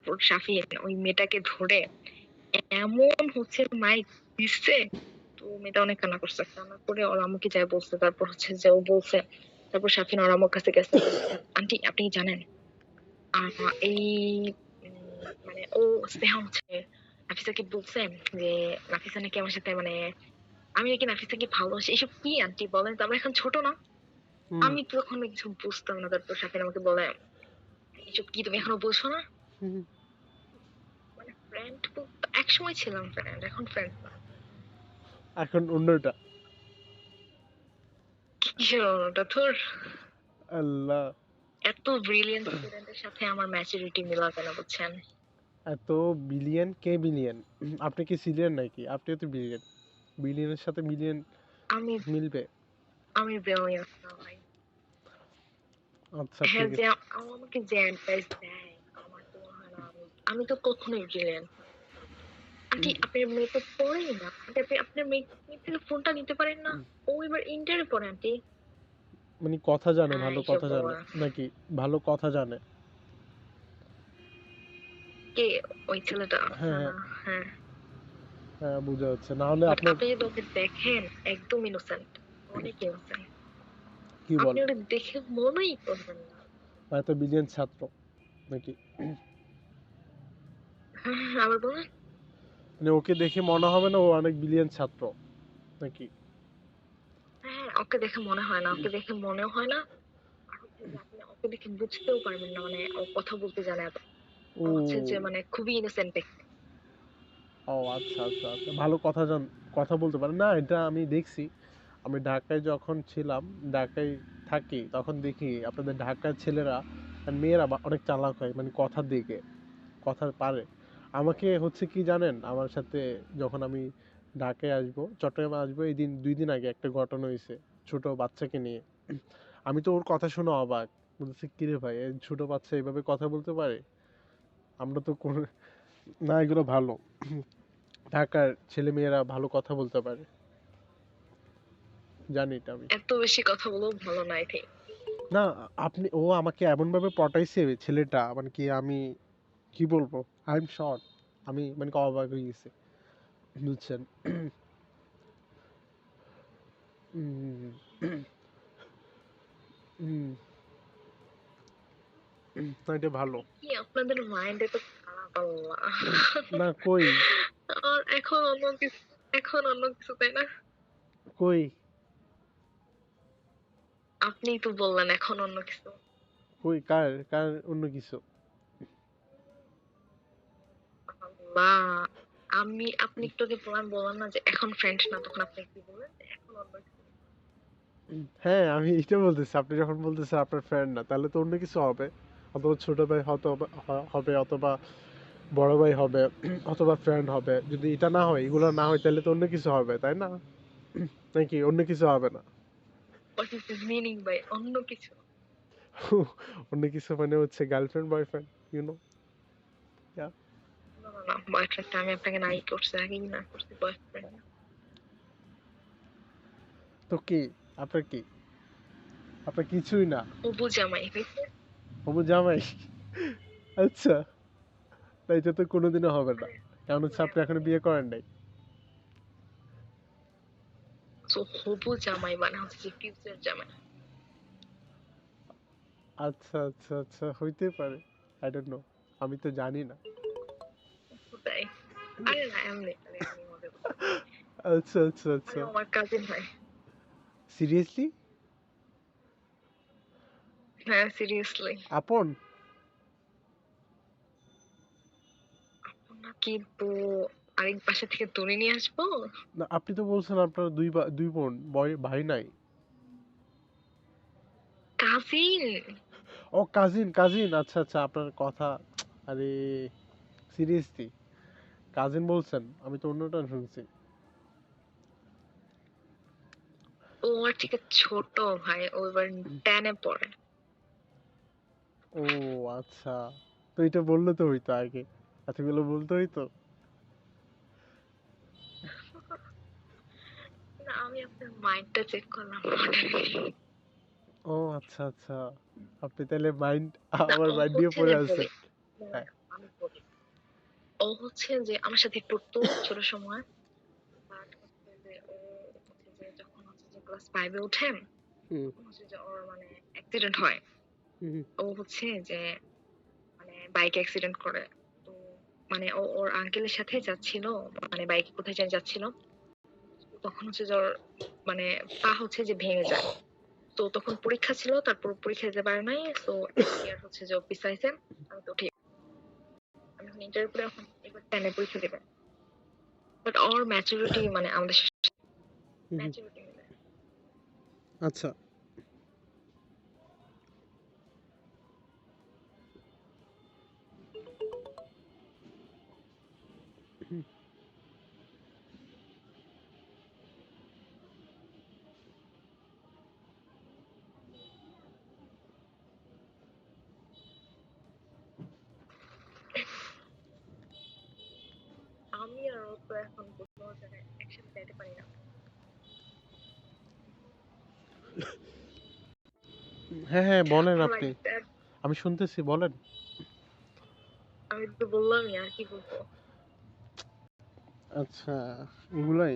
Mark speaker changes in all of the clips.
Speaker 1: তারপর শাফিন ওই মেয়েটাকে ধরে এমন হচ্ছে মাইক দিচ্ছে, তো মেয়েটা অনেক কান্না করছে, কান্না করে ওর আম্মুকে যাই বলছে, তারপর হচ্ছে যে ও বলছে, তারপর শাফিন ওর আম্মুর কাছে গেছে, বলছে আন্টি আপনি কি জানেন এই মানে ও স্নেহা হচ্ছে নাফিসাকে বলছে যে নাফিসা নাকি আমার সাথে মানে আমি নাকি নাফিসাকে ভালোবাসি, এসব কি আন্টি বলেন তো, আমরা এখন ছোট না।
Speaker 2: হুম
Speaker 1: আমি তখন কিছু বুঝতাম না, তারপর শাফিন আমাকে বলে এসব কি তুমি এখনো বুঝছো না।
Speaker 2: হুম।
Speaker 1: মানে ফ্রেন্ড এক সময় ছিলাম ফ্রেন্ড, এখন ফ্রেন্ড না।
Speaker 2: এখন অন্যটা।
Speaker 1: কিসের ওটা তোর,
Speaker 2: আল্লাহ।
Speaker 1: এত ব্রিলিয়েন্ট স্টুডেন্টের সাথে আমার ম্যাচুরিটি মিলাবে না বুঝছেন।
Speaker 2: এত বিলিয়ন কে বিলিয়ন? আপনি কি সিলিয়ন নাকি? আপনিও তো বিলিয়ন। বিলিয়নের সাথে মিলিয়ন
Speaker 1: আমি
Speaker 2: মিলবে?
Speaker 1: আমি ব্রিলিয়েন্ট না ভাই।
Speaker 2: আচ্ছা
Speaker 1: হ্যাঁ
Speaker 2: ঠিক
Speaker 1: যে
Speaker 2: আছে।
Speaker 1: আমাকে যে অ্যাডভাইস দেয় আমার তো মনে হয় না আমি তো কখনোই ব্রিলিয়েন্ট। আন্টি আপনার মেয়ে তো পড়েই না, আন্টি আপনি আপনার মেয়ে থেকে ফোনটা নিতে পারেন না, ও এবার ইন্টারে পড়ে আন্টি।
Speaker 2: মানে কথা জানে,
Speaker 1: হ্যাঁ
Speaker 2: ভালো
Speaker 1: এইসব
Speaker 2: কথা জানে
Speaker 1: বলা।
Speaker 2: নাকি? ভালো কথা জানে?
Speaker 1: কে? ওই ছেলেটা?
Speaker 2: হ্যাঁ হ্যাঁ
Speaker 1: হ্যাঁ।
Speaker 2: হ্যাঁ, বোঝা যাচ্ছে। না হলে
Speaker 1: বাট
Speaker 2: আপনার
Speaker 1: আপনি যদি ওকে দেখেন একদম ইনোসেন্ট, অনেক ইনোসেন্ট,
Speaker 2: কি
Speaker 1: আপনি
Speaker 2: বলে?
Speaker 1: ওটা দেখে মনেই করবেন না।
Speaker 2: এত বিলিয়ন ছাত্র নাকি?
Speaker 1: হ্যাঁ হ্যাঁ, আবার বলেন।
Speaker 2: মানে ওকে দেখে মনে হবে না ও অনেক বিলিয়ন ছাত্র নাকি?
Speaker 1: হ্যাঁ ওকে দেখে মনে হয় না, ওকে দেখে মনেও হয় না। আর হচ্ছে যে আপনি ওকে দেখে বুঝতেও পারবেন না, মানে ও কথা বলতে জানে এত, ও হচ্ছে যে
Speaker 2: ও
Speaker 1: মানে খুবই ইনোসেন্ট দেখতে।
Speaker 2: ও আচ্ছা আচ্ছা আচ্ছা, ভালো কথা কথা বলতে পারে না, এটা আমি দেখছি। আমি ঢাকায় যখন ছিলাম, ঢাকায় থাকি, তখন দেখি আপনাদের ঢাকার ছেলেরা আর মেয়েরা অনেক চালাক হয়, মানে কথার দিকে কথা পারে। আমাকে হচ্ছে কি জানেন, আমার সাথে যখন আমি ঢাকায় আসবো, চট্টগ্রামে আসবো, এই দিন 2 দিন আগে একটা ঘটনা হয়েছে ছোট বাচ্চাকে নিয়ে। আমি তো ওর কথা শুনে অবাক, বলতেছি কিরে ভাই, এই ছোট বাচ্চা এইভাবে কথা বলতে পারে? আমরা তো কোনো, না এগুলো ভালো, ঢাকার ছেলে মেয়েরা ভালো কথা বলতে পারে, জানি এটা আমি।
Speaker 1: এত বেশি কথা বলেও ভালো না আই থিঙ্ক।
Speaker 2: না, আপনি, ও আমাকে এমন ভাবে পটাইছে ছেলেটা, মানে কি আমি কি বলবো, আই এম শর্ট, আমি মানে কি অবাক হয়ে গেছি, বুঝছেন? উম, উম, না এটা ভালো।
Speaker 1: কি আপনাদের মাইন্ড এত খারাপ আল্লাহ।
Speaker 2: না কই,
Speaker 1: আর এখন অন্য কিছু, এখন অন্য কিছু তাই না?
Speaker 2: কই,
Speaker 1: আপনিই তো বললেন এখন অন্য কিছু।
Speaker 2: কই, কার কার অন্য কিছু?
Speaker 1: আল্লাহ, আমি আপনি একটু আগে বললাম না যে এখন ফ্রেন্ড না, তখন আপনি কি বললেন যে এখন অন্য কিছু।
Speaker 2: হ্যাঁ আমি এটা বলতেছি, আপনি যখন বলতেছেন আপনার ফ্রেন্ড না, তাহলে তো অন্য কিছু হবে। অথবা ছোট ভাই হয়তো হবে, অথবা বড় ভাই হবে, অথবা ফ্রেন্ড হবে। যদি এটা না হয়, এগুলো না হয়, তাহলে তো অন্য কিছু হবে, তাই না? নাকি অন্য কিছু হবে না?
Speaker 1: What is this meaning by অন্য কিছু?
Speaker 2: অন্য কিছু মানে হচ্ছে গার্লফ্রেন্ড বয়ফ্রেন্ড, ইউ নো।
Speaker 1: না না না, বয়ফ্রেন্ড আমি আপনাকে নাই করছি, আগেই না করছি বয়ফ্রেন্ড।
Speaker 2: তো কি, আপনার কি? আপনার কিছুই না?
Speaker 1: হবু জামাই হয়েছে।
Speaker 2: হবু জামাই? আচ্ছা, না এটা তো কোনোদিনও হবে না, কারণ হচ্ছে আপনি এখনো বিয়ে করেন নাই।
Speaker 1: তো হবু জামাই মানে হচ্ছে যে ফিউচার জামাই।
Speaker 2: আচ্ছা আচ্ছা আচ্ছা, হইতে পারে, আই ডোন্ট নো, আমি তো জানি না।
Speaker 1: তাই? আরে না এমনি, আরে এমনি মজা করছি।
Speaker 2: আচ্ছা আচ্ছা
Speaker 1: আরে
Speaker 2: আচ্ছা।
Speaker 1: আমার কাজিন হয়।
Speaker 2: সিরিয়াসলি?
Speaker 1: হ্যাঁ সিরিয়াসলি।
Speaker 2: আপন?
Speaker 1: না কিন্তু আরেক বাসা থেকে তুলে নিয়ে আসবো।
Speaker 2: না, আপনি তো বলছেন আপনার দুই বোন, ভাই নাই।
Speaker 1: কাজিন।
Speaker 2: ও কাজিন, কাজিন, আচ্ছা আচ্ছা, আপনার কথা, আরে সিরিয়াসলি কাজিন বলছেন, আমি তো অন্যটা শুনছি।
Speaker 1: ও আমার থেকে ছোট ভাই, ও এবার 10 এ পড়ে।
Speaker 2: ও আচ্ছা, তো এটা বললে তো হইতো আগে, এতগুলো বলতে হইতো।
Speaker 1: না আমি আপনার মাইন্ডটা চেক করলাম মনে নেই।
Speaker 2: ও আচ্ছা আচ্ছা, আপনি তাহলে মাইন্ড,
Speaker 1: না
Speaker 2: আমার
Speaker 1: ও
Speaker 2: মাইন্ড নিয়ে
Speaker 1: হচ্ছে
Speaker 2: পড়ে
Speaker 1: যে বলি
Speaker 2: আছেন।
Speaker 1: মানে
Speaker 2: হ্যাঁ
Speaker 1: আমি বলি। ও হচ্ছে যে আমার সাথে পড়তো ছোট সময়। বাট হচ্ছে যে ও হচ্ছে যে যখন হচ্ছে যে ক্লাস 5 এ ওঠে,
Speaker 2: হুম,
Speaker 1: তখন হচ্ছে যে ওর মানে অ্যাক্সিডেন্ট হয়।
Speaker 2: হুম,
Speaker 1: ও হচ্ছে যে মানে বাইক অ্যাক্সিডেন্ট করে। তো মানে ও ওর আঙ্কেলের সাথে যাচ্ছিল, মানে বাইকে কোথায় যেন যাচ্ছিল। তখন হচ্ছে যে ওর মানে পা হচ্ছে যে ভেঙে যায়। তো তখন পরীক্ষা ছিল, তারপর পরীক্ষা দিতে পারে নাই। তো এক ইয়ার হচ্ছে যে ও পিছাইছে। আমি তো ঠিক, আমি এখন ইন্টারের পরে এখন এবার 10 এ পরীক্ষা দেবে। বাট ওর ম্যাচুরিটি মানে আমাদের
Speaker 2: হুম, হুম।
Speaker 1: ম্যাচুরিটি মিলে।
Speaker 2: আচ্ছা। হুম,
Speaker 1: আমি আর ও তো এখন কোথাও জায়গায় একসাথে যাইতে পারি না।
Speaker 2: হ্যাঁ হ্যাঁ বলেন আপনি,
Speaker 1: লাইক দ্যাট।
Speaker 2: আমি শুনতেছি, বলেন।
Speaker 1: আমি তো বললামই, আর কি বলবো।
Speaker 2: আচ্ছা, এগুলাই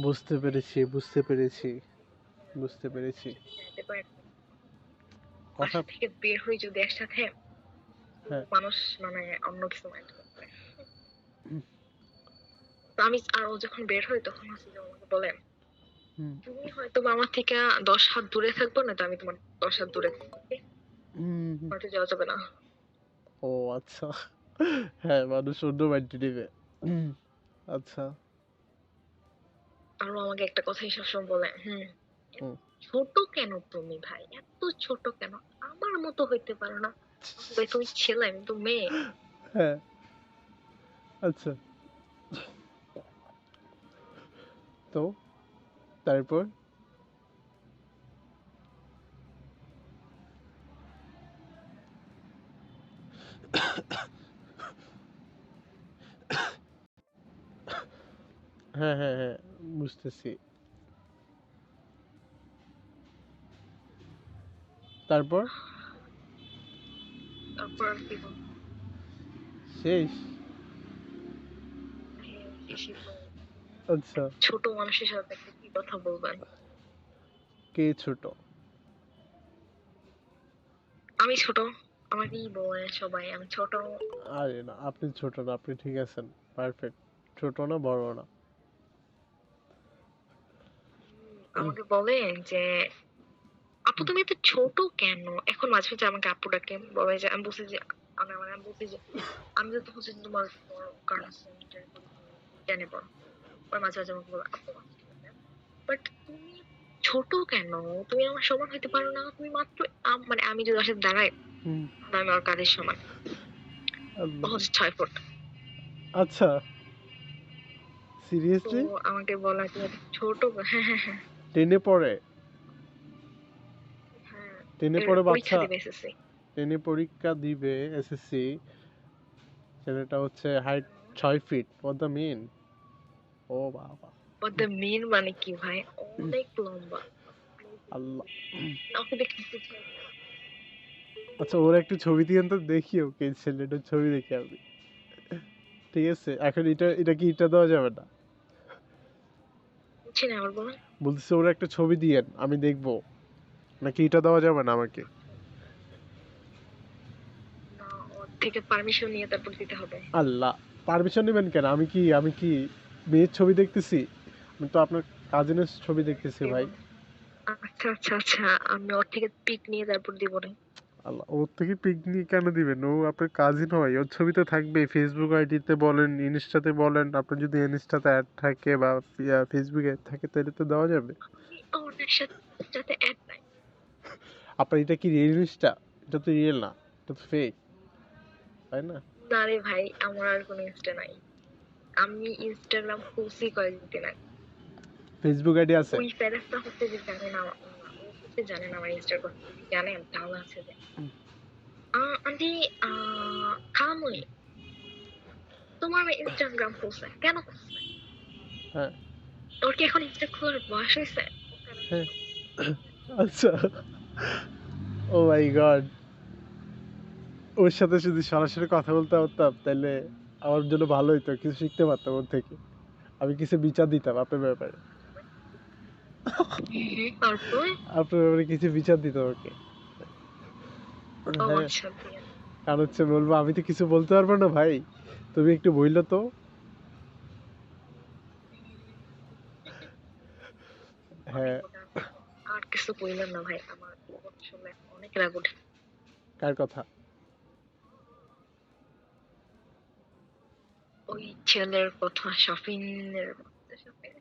Speaker 2: বুঝতে পেরেছি, বুঝতে পেরেছি, বুঝতে পেরেছি।
Speaker 1: একসাথে যাইতে পারি না।
Speaker 2: কথা।
Speaker 1: বাসা থেকে বের হই যদি একসাথে, তো
Speaker 2: হ্যাঁ।
Speaker 1: মানুষ মানে অন্য কিছু মাইন্ড করবে।
Speaker 2: হুম,
Speaker 1: তো আমি আর ও যখন বের হই তখন হচ্ছে যে ও আমাকে বলে,
Speaker 2: হুম,
Speaker 1: তুমি হয়তো বা আমার থেকে 10 হাত দূরে থাকবো, না তো আমি তোমার 10 হাত দূরে থাকবো।
Speaker 2: হুম, হুম।
Speaker 1: হয়তো যাওয়া যাবে না।
Speaker 2: ও আচ্ছা। হ্যাঁ, মানুষ অন্য মাইন্ডে নেবে। হুম, আচ্ছা।
Speaker 1: আর ও আমাকে একটা কথাই সবসময় বলে, এত
Speaker 2: হুম।
Speaker 1: ছোট কেন তুমি ভাই, এত ছোট কেন, আমার মতো হইতে পারো না? আমি বলি, ভাই তুমি ছেলে, আমি তো মেয়ে।
Speaker 2: হ্যাঁ, আচ্ছা। তো তারপর? হ্যাঁ হ্যাঁ হ্যাঁ, বুঝতেছি। তারপর?
Speaker 1: তারপর আর কি বলবো।
Speaker 2: শেষ?
Speaker 1: হ্যাঁ, শেষই তো।
Speaker 2: আচ্ছা।
Speaker 1: ছোট মানুষের সাথে একটা কি কথা বলবেন?
Speaker 2: কে ছোট?
Speaker 1: আমি ছোট, আমাকেই বলে সবাই আমি ছোট।
Speaker 2: আরে না, আপনি ছোট না, আপনি ঠিক আছেন, পারফেক্ট। ছোট না, বড় না।
Speaker 1: আমাকে বলে যে, আপু তুমি এত ছোট কেন? এখন মাঝে মাঝে আমাকে আপু ডাকে, বলে যে, আমি বলছি যে, আমি বলছি যে আমি তো হচ্ছে যে তোমার বড়, কারণ হচ্ছে আমি ইন্টার করি, টেনে পড়ো। ওর মাঝে মাঝে আমাকে বলে আপু, আচ্ছা ঠিক আছে, বাট তুমি ছোট কেন? তুমি আমার সমান হইতে পারো না? তুমি মাত্র মানে আমি যদি ওর সাথে দাঁড়াই,
Speaker 2: হুম,
Speaker 1: তাহলে আমি ওর কাঁধের সমান। ও
Speaker 2: আল্লাহ।
Speaker 1: হচ্ছে 6 ফুট।
Speaker 2: আচ্ছা,
Speaker 1: তো
Speaker 2: সিরিয়াসলি?
Speaker 1: আমাকে বলা যে ছোট, হ্যাঁ হ্যাঁ হ্যাঁ।
Speaker 2: টেনে পড়ে?
Speaker 1: হ্যাঁ,
Speaker 2: টেনে
Speaker 1: এর
Speaker 2: পড়ে
Speaker 1: পরীক্ষা
Speaker 2: বাচ্চা?
Speaker 1: দিবে এসএসসি।
Speaker 2: টেনে পরীক্ষা দিবে এসএসসি? ছেলেটা হচ্ছে height 6 feet, what the mean? ও বাবা।
Speaker 1: What the mean মানে কি ভাই? অনেক লম্বা।
Speaker 2: আল্লাহ।
Speaker 1: ওকে দেখে বুঝাই যায় না।
Speaker 2: আচ্ছা, ওর একটা ছবি দিয়েন তো দেখি, ওকে ছেলেটার ছবি দেখি আমি। ঠিক আছে, এখন এটা এটা কি এটা দেওয়া যাবে না?
Speaker 1: বুঝছি না, আবার বলেন।
Speaker 2: বলতেছে ওর একটা ছবি দিয়েন, আমি দেখবো। নাকি এটা দেওয়া যাবে না আমাকে?
Speaker 1: না, ওর থেকে পারমিশন নিয়ে তারপর দিতে হবে।
Speaker 2: আল্লাহ। পারমিশন নেবেন কেন? আমি কি মেয়ের ছবি দেখতেছি? আমি তো আপনার কাজিনের ছবি দেখতেছি ভাই।
Speaker 1: এবং আচ্ছা আচ্ছা আচ্ছা, আমি ওর থেকে পিক নিয়ে তারপর দিব না।
Speaker 2: আল্লাহ, ওর থেকে পিকনিক কেন দিবেন? ও আপনার কাজিন হয়, ওর ছবি তো থাকবে। ফেসবুক আইডিতে বলেন, ইনস্টাতে বলেন, আপনার যদি ইনস্টাতে অ্যাড থাকে বা ফেসবুকে অ্যাড থাকে তাহলে তো দেওয়া যাবে।
Speaker 1: আমি ওর সাথে অ্যাড নাই।
Speaker 2: আপনার এটা কি রিয়েল ইনস্টা? এটা তো রিয়েল না, এটা তো ফেক, তাই না?
Speaker 1: না রে ভাই, আমার আর কোনো ইনস্টা নাই। আমি ইনস্টাগ্রাম খুলছি কয়েকদিন আগে।
Speaker 2: ফেসবুক আইডি আছে?
Speaker 1: ওই প্যারেন্টসটা হচ্ছে যে জানে না, না, ও হচ্ছে জানে না আমার ইনস্টার কথা। যদি জানেন তাহলে হচ্ছে যে আন্টি, খালামুনি তোমার ইনস্টাগ্রাম খুলছে কেন খুলছে?
Speaker 2: হ্যাঁ
Speaker 1: ওর কি এখন ইনস্টা খোলার বয়স হয়েছে? ও কেন
Speaker 2: হ্যাঁ।
Speaker 1: খুললো?
Speaker 2: আচ্ছা। ও মাই গড। ওর সাথে যদি সরাসরি কথা বলতে পারতাম তাহলে আমার জন্য ভালো হইতো, কিছু শিখতে পারতাম ওর থেকে, আমি কিছু বিচার দিতাম আপনার ব্যাপারে,
Speaker 1: তারপর
Speaker 2: আপনার ব্যাপারে কিছু বিচার দিতাম ওকে।
Speaker 1: ও
Speaker 2: হ্যাঁ,
Speaker 1: আচ্ছা দিয়ে
Speaker 2: কারণ হচ্ছে বলবো আমি তো কিছু বলতে পারবো না ভাই, তুমি একটু বললো তো।
Speaker 1: অনেক
Speaker 2: হ্যাঁ।
Speaker 1: ওটা আর কিছু কইলেন না ভাই, আমার আসলে অনেক রাগ ওঠে।
Speaker 2: কার কথা?
Speaker 1: ওই ছেলের কথা, শাফিনের কথা, শাফিন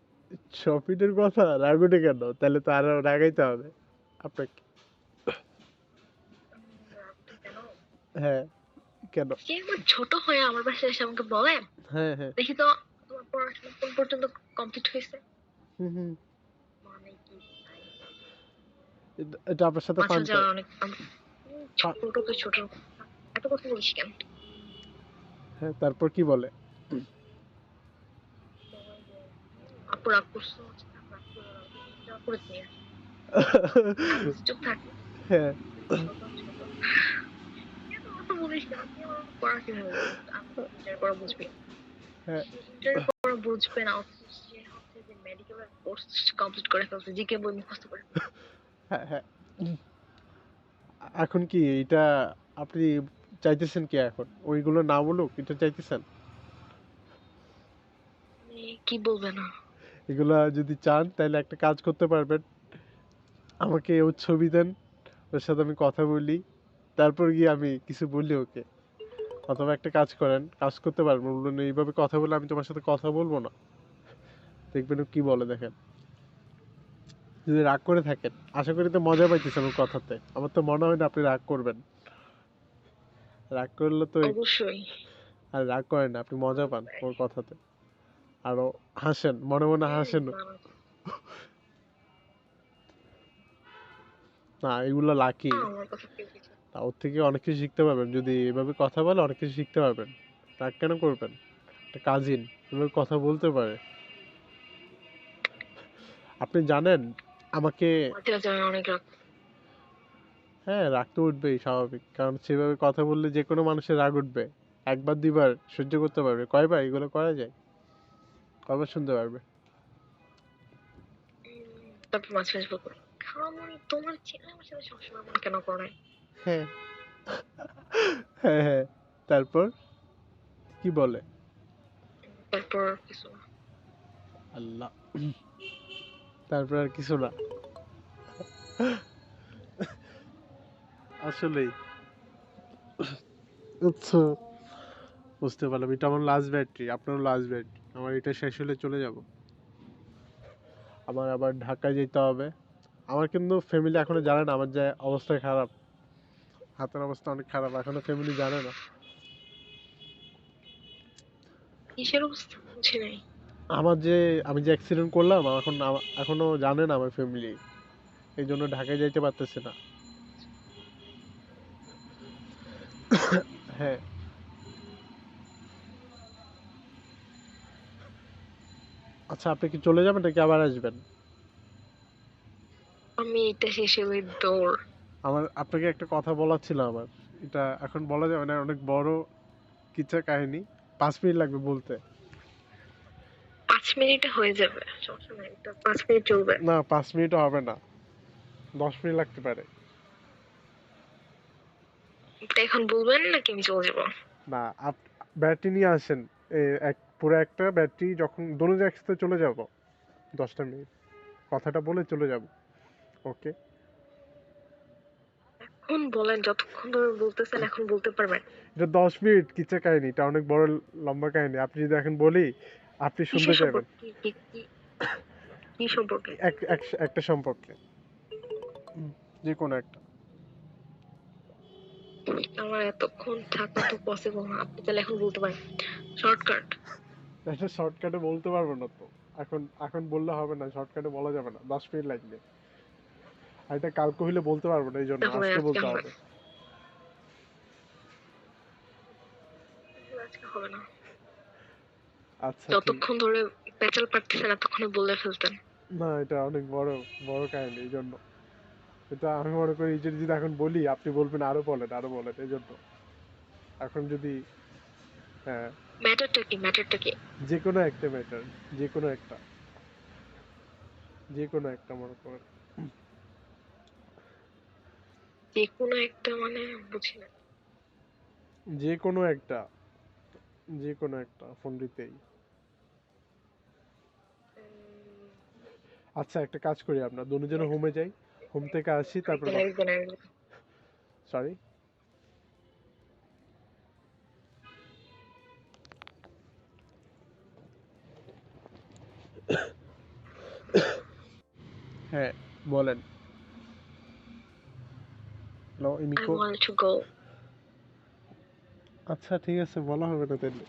Speaker 2: শপিনের কথা রাগ উঠে কেন? তাহলে তো আরো রাগাইতে হবে আপনাকে।
Speaker 1: রাগ ওঠে কেন?
Speaker 2: হ্যাঁ, কেন?
Speaker 1: সে আমার ছোট হয়ে আমার বাসায় এসে আমাকে বলে,
Speaker 2: হ্যাঁ হ্যাঁ।
Speaker 1: দেখি তো তোমার পড়াশোনা কোন পর্যন্ত কমপ্লিট হয়েছে।
Speaker 2: হুম হুম।
Speaker 1: মানে কি ভাই,
Speaker 2: এটা আপনার সাথে
Speaker 1: মাঝে
Speaker 2: ফান
Speaker 1: মাঝে
Speaker 2: করে?
Speaker 1: অনেক ছোট তো ছোট, এত কথা বলিস কেন?
Speaker 2: হ্যাঁ, তারপর কি বলে?
Speaker 1: বলে যে, আপু রাগ করছো, থাক রাগ করো না, যা করে নিয়ে আসো। আমি চুপ থাকি,
Speaker 2: হ্যাঁ
Speaker 1: ছোট ছোট এত কথা বলিস কেন, তুই আমার পড়া কিভাবে বুঝবি? আমি ইন্টার পড়া বুঝবি?
Speaker 2: হ্যাঁ
Speaker 1: সে ইন্টার পড়া বুঝবে না, অথচ সে হচ্ছে যে মেডিকেলের কোর্স কমপ্লিট করে ফেলছে, জিকে বই মুখস্থ করে ফেলছে।
Speaker 2: হ্যাঁ হ্যাঁ। এখন কি এটা আপনি চাইতেছেন কি এখন ওইগুলো না বলুক, এটা চাইতেছেন?
Speaker 1: মানে কি বলবে না?
Speaker 2: এগুলা যদি চান তাহলে একটা কাজ করতে পারবেন, আমাকে ওর ছবি দেন, ওর সাথে আমি কথা বলি, তারপর গিয়ে আমি কিছু বলি ওকে। অথবা একটা কাজ করেন, কাজ করতে পারবেন, বলবেন এইভাবে কথা বলে আমি তোমার সাথে কথা বলবো না, দেখবেন ও কি বলে দেখেন। যদি রাগ করে থাকেন, আশা করি তো মজা পাইতেছেন ওর কথাতে, আমার তো মনে হয় না আপনি রাগ করবেন। রাগ করলে তো
Speaker 1: অবশ্যই।
Speaker 2: আর রাগ করেন না, আপনি মজা পান ওর কথাতে, আরো হাসেন, মনে মনে হাসেন।
Speaker 1: না না,
Speaker 2: না এগুলো লাকি,
Speaker 1: আমার কথা কেউ কিছু
Speaker 2: তা ওর থেকে অনেক কিছু শিখতে পারবেন, যদি এভাবে কথা বলে অনেক কিছু শিখতে পারবেন। রাগ কেন করবেন? একটা কাজিন এভাবে কথা বলতে পারে, আপনি জানেন আমাকে।
Speaker 1: মাঝে মাঝে আমি অনেক রাগ।
Speaker 2: হ্যাঁ, রাগ তো উঠবেই স্বাভাবিক, কারণ সেভাবে কথা বললে যে কোনো মানুষের রাগ উঠবে। একবার দুইবার সহ্য করতে পারবে, কয়বার এগুলো করা যায়? কয়বার শুনতে পারবে?
Speaker 1: তারপর মাঝে মাঝে বলবো, খালামণি তোমার ছেলে আমার সাথে সবসময় এমন কেন করে?
Speaker 2: হ্যাঁ হ্যাঁ হ্যাঁ। তারপর কি বলে?
Speaker 1: তারপর কিছু না।
Speaker 2: আল্লাহ, তারপর আর কিছু না? আসলেই? আচ্ছা, বুঝতে পারলাম, এটা আমার লাস্ট ব্যাটারি, আপনারও লাস্ট ব্যাটারি, আমার এটা শেষ হলে চলে যাব। আমার আবার ঢাকায় যেতে হবে। আমার কিন্তু ফ্যামিলি এখনো জানে না আমার যে অবস্থা খারাপ, হাতের অবস্থা অনেক খারাপ, এখনো ফ্যামিলি জানে না।
Speaker 1: কিসের অবস্থা বুঝি নাই।
Speaker 2: আমার যে আমি যে অ্যাক্সিডেন্ট করলাম, এখন এখনো জানে না আমার ফ্যামিলি, এই জন্য ঢাকায় যাইতে পারতেছে না। হ্যাঁ। আচ্ছা, আপনি কি চলে যাবেন নাকি আবার আসবেন?
Speaker 1: আমি এটা শেষ হলে দৌড়।
Speaker 2: আমার আপনাকে একটা কথা বলার ছিল আমার, এটা এখন বলা যাবে না, অনেক বড় কিচ্ছা কাহিনী, 5 মিনিট লাগবে বলতে।
Speaker 1: 5 মিনিটে হয়ে যাবে, সমস্যা নাই, এটা 5 মিনিট চলবে।
Speaker 2: না, 5 মিনিটও হবে না, 10 মিনিট লাগতে পারে।
Speaker 1: এটা এখন বলবেন নাকি আমি চলে যাবো?
Speaker 2: না, ব্যাটারি নিয়ে আসেন, পুরো একটা ব্যাটারি, যখন দোনো একসাথে চলে যাব, 10টা মিনিট কথাটা বলে চলে যাব। ওকে।
Speaker 1: এখন বলেন, যতক্ষণ ধরে বলতেছেন এখন বলতে পারবেন।
Speaker 2: এটা 10 মিনিট কিচ্ছা কাহিনী, এটা অনেক বড় লম্বা কাহিনী, আপনি যদি এখন বলি আপনি শুনতে
Speaker 1: কিসের
Speaker 2: চাইবেন।
Speaker 1: সম্পর্কে, কি সম্পর্কে?
Speaker 2: একটা সম্পর্কে, যে কোনো একটা।
Speaker 1: আমার এতক্ষণ থাকা তো পসিবল না, আপনি তাহলে এখন বলতে পারেন শর্টকাট।
Speaker 2: এটা শর্টকাটে বলতে পারবো না তো, এখন এখন বললে হবে না, শর্টকাটে বলা যাবে না, 10 মিনিট লাগবে। আর এটা কালকে হইলে বলতে পারবো না, এই জন্য
Speaker 1: তাহলে
Speaker 2: আজকে
Speaker 1: আজকে
Speaker 2: বলতে
Speaker 1: হবে
Speaker 2: হবে।
Speaker 1: না, তাহলে আজকে হবে না।
Speaker 2: আচ্ছা ঠিক।
Speaker 1: যতক্ষণ ধরে পেঁচাল পারতেছেন এতক্ষণে বলে ফেলতেন।
Speaker 2: না, এটা অনেক বড় বড় কাহিনী, এই জন্য এটা আমি মনে করি যে যদি এখন বলি আপনি বলবেন আরো বলেন আরো বলেন, এই জন্য। এখন যদি হ্যাঁ
Speaker 1: ম্যাটারটা কি? ম্যাটারটা কি?
Speaker 2: যে কোনো একটা ম্যাটার, যে কোনো একটা, যে কোনো একটা মনে করেন।
Speaker 1: যে কোনো একটা মানে বুঝি না।
Speaker 2: যে কোনো একটা, যে কোনো একটা ফোন দিতেই।
Speaker 1: উম,
Speaker 2: আচ্ছা একটা কাজ করি, আমরা দুজনে হোমে যাই, হোম থেকে আসি তারপর
Speaker 1: একদিন
Speaker 2: কথা।
Speaker 1: একদিন একদিন
Speaker 2: সরি। হ্যাঁ বলেন। Hello
Speaker 1: I
Speaker 2: ইমিকো।
Speaker 1: want to go.
Speaker 2: আচ্ছা ঠিক আছে, বলা হবে না তাহলে,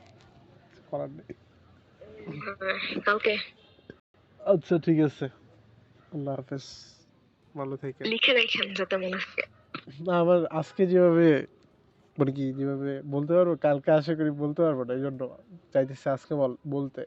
Speaker 2: কিছু করার নেই।
Speaker 1: কালকে
Speaker 2: আচ্ছা ঠিক আছে, আল্লাহ হাফেজ, ভালো থাকেন।
Speaker 1: লিখে রাখেন যাতে মনে থাকে।
Speaker 2: না আবার আজকে যেভাবে মানে কি যেভাবে বলতে পারবো, কালকে আশা করি বলতে পারবো না, এই জন্য চাইতেছি আজকে বলতে।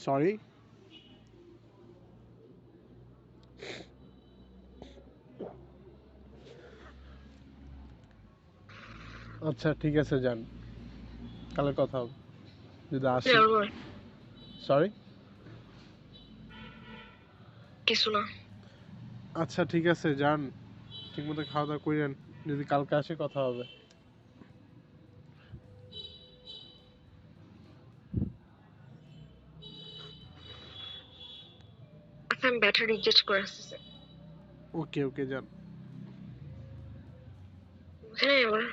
Speaker 2: সরি। আচ্ছা ঠিক আছে যান, কালে কথা হবে যদি আসি।
Speaker 1: যাবো
Speaker 2: সরি।
Speaker 1: কিছু না।
Speaker 2: আচ্ছা ঠিক আছে যান, ঠিকমতো খাওয়া দাওয়া করেন, যদি কালকে আসি কথা হবে।
Speaker 1: আচ্ছা আমি ব্যাটারি রিচার্জ করে আসতেছি।
Speaker 2: ওকে ওকে যান।
Speaker 1: বুঝে নাই এবার।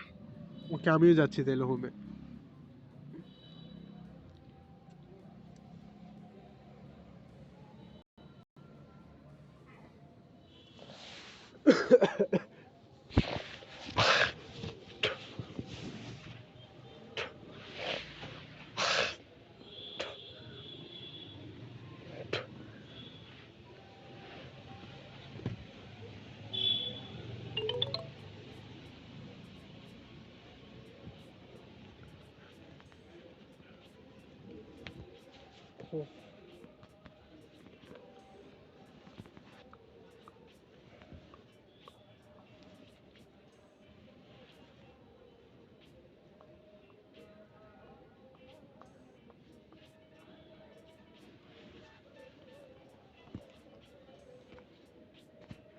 Speaker 2: ওকে আমিও যাচ্ছি তাহলে হোমে। হুম।